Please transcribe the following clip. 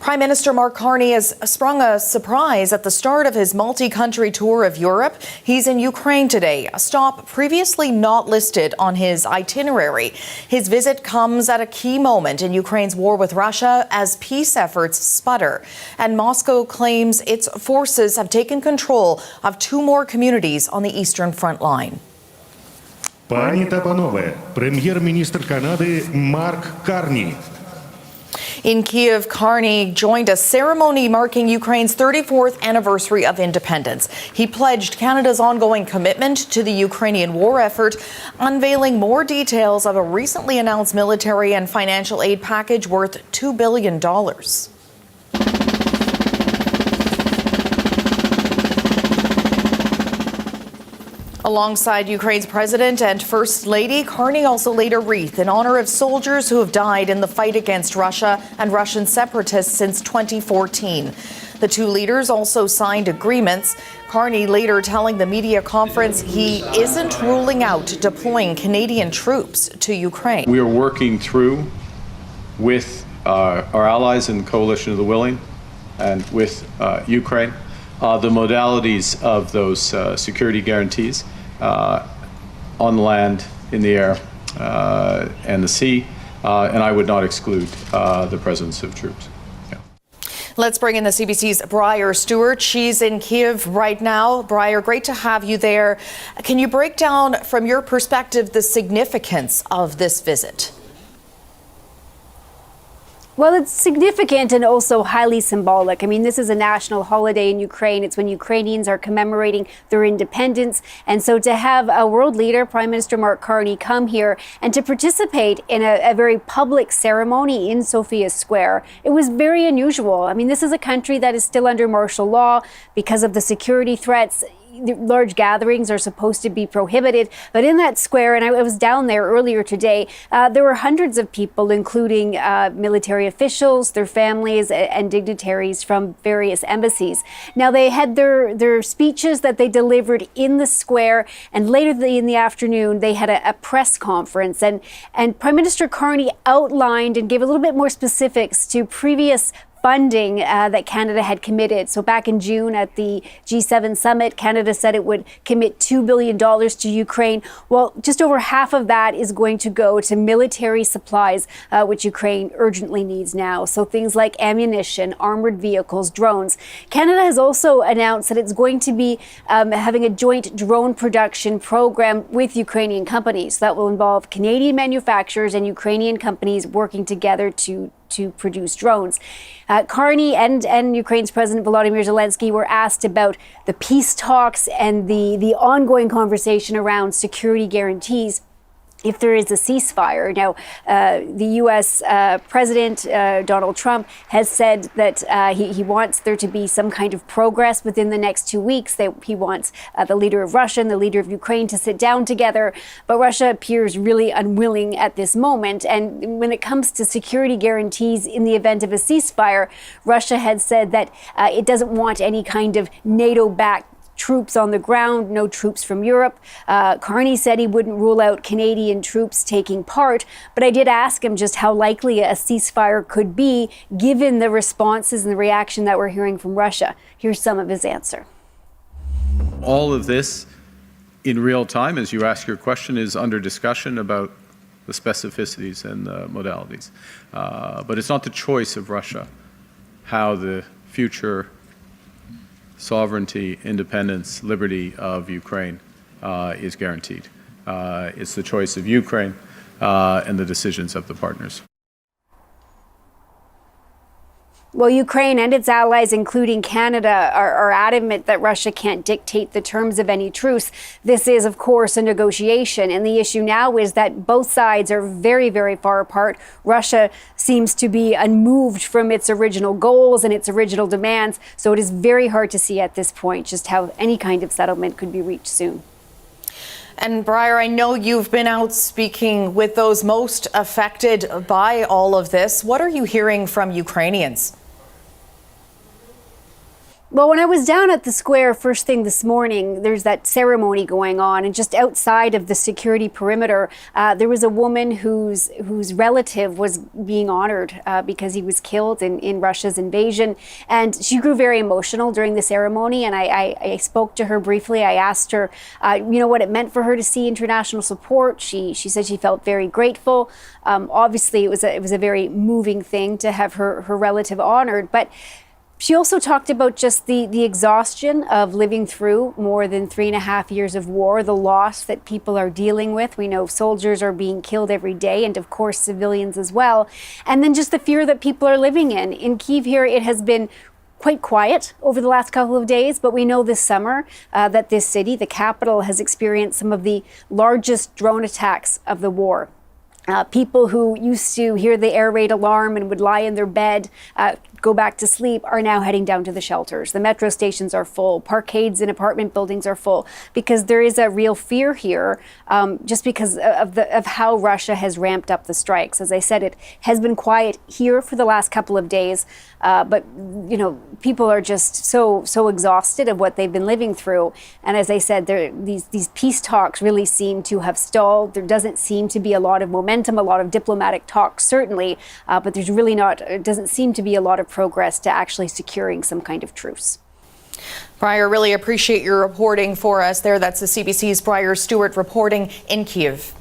Prime Minister Mark Carney has sprung a surprise at the start of his multi-country tour of Europe. He's in Ukraine today, a stop previously not listed on his itinerary. His visit comes at a key moment in Ukraine's war with Russia as peace efforts sputter. And Moscow claims its forces have taken control of 2 more communities on the eastern front line. Пані та панове, прем'єр-міністр Канади Марк Карні. In Kyiv, Carney joined a ceremony marking Ukraine's 34th anniversary of independence. He pledged Canada's ongoing commitment to the Ukrainian war effort, unveiling more details of a recently announced military and financial aid package worth $2 billion. Alongside Ukraine's president and first lady, Carney also laid a wreath in honor of soldiers who have died in the fight against Russia and Russian separatists since 2014. The 2 leaders also signed agreements. Carney later telling the media conference he isn't ruling out deploying Canadian troops to Ukraine. We are working through with our allies in the Coalition of the Willing and with Ukraine the modalities of those security guarantees on land, in the air, and the sea, and I would not exclude the presence of troops. Yeah. Let's bring in the CBC's Briar Stewart. She's in Kyiv right now. Briar, great to have you there. Can you break down, from your perspective, the significance of this visit? Well, it's significant and also highly symbolic. I mean, this is a national holiday in Ukraine. It's when Ukrainians are commemorating their independence. And so to have a world leader, Prime Minister Mark Carney, come here and to participate in a very public ceremony in Sofia Square, it was very unusual. I mean, this is a country that is still under martial law because of the security threats. Large gatherings are supposed to be prohibited, but in that square, and I was down there earlier today, there were hundreds of people, including military officials, their families, and dignitaries from various embassies. Now, they had their speeches that they delivered in the square, and later in the afternoon, they had a press conference, and Prime Minister Carney outlined and gave a little bit more specifics to previous funding that Canada had committed. So back in June at the G7 summit, Canada said it would commit $2 billion to Ukraine. Well, just over half of that is going to go to military supplies, which Ukraine urgently needs now. So things like ammunition, armored vehicles, drones. Canada has also announced that it's going to be having a joint drone production program with Ukrainian companies. That will involve Canadian manufacturers and Ukrainian companies working together to produce drones. Carney and Ukraine's President Volodymyr Zelensky were asked about the peace talks and the ongoing conversation around security guarantees if there is a ceasefire. Now, the U.S. President Donald Trump has said that he wants there to be some kind of progress within the next 2 weeks. He wants the leader of Russia and the leader of Ukraine to sit down together. But Russia appears really unwilling at this moment. And when it comes to security guarantees in the event of a ceasefire, Russia had said that it doesn't want any kind of NATO-backed troops on the ground, no troops from Europe. Carney said he wouldn't rule out Canadian troops taking part, but I did ask him just how likely a ceasefire could be given the responses and the reaction that we're hearing from Russia. Here's some of his answer. All of this in real time, as you ask your question, is under discussion about the specificities and the modalities. But it's not the choice of Russia how the future sovereignty, independence, liberty of Ukraine is guaranteed. It's the choice of Ukraine and the decisions of the partners. Well, Ukraine and its allies, including Canada, are adamant that Russia can't dictate the terms of any truce. This is, of course, a negotiation. And the issue now is that both sides are very, very far apart. Russia seems to be unmoved from its original goals and its original demands. So it is very hard to see at this point just how any kind of settlement could be reached soon. And Briar, I know you've been out speaking with those most affected by all of this. What are you hearing from Ukrainians? Well, when I was down at the square first thing this morning, there's that ceremony going on, and just outside of the security perimeter, there was a woman whose relative was being honored because he was killed in Russia's invasion, and she grew very emotional during the ceremony. And I spoke to her briefly. I asked her, what it meant for her to see international support. She said she felt very grateful. Obviously, it was a very moving thing to have her relative honored, but she also talked about just the exhaustion of living through more than 3.5 years of war, the loss that people are dealing with. We know soldiers are being killed every day, and of course civilians as well. And then just the fear that people are living in. In Kyiv here, it has been quite quiet over the last couple of days, but we know this summer that this city, the capital, has experienced some of the largest drone attacks of the war. People who used to hear the air raid alarm and would lie in their bed, go back to sleep, are now heading down to the shelters. The metro stations are full. Parkades in apartment buildings are full, because there is a real fear here, just because of how Russia has ramped up the strikes. As I said, it has been quiet here for the last couple of days, but people are just so exhausted of what they've been living through. And as I said, these peace talks really seem to have stalled. There doesn't seem to be a lot of momentum, a lot of diplomatic talks, certainly, but there's really it doesn't seem to be a lot of progress to actually securing some kind of truce. Briar, really appreciate your reporting for us there. That's the CBC's Briar Stewart reporting in Kyiv.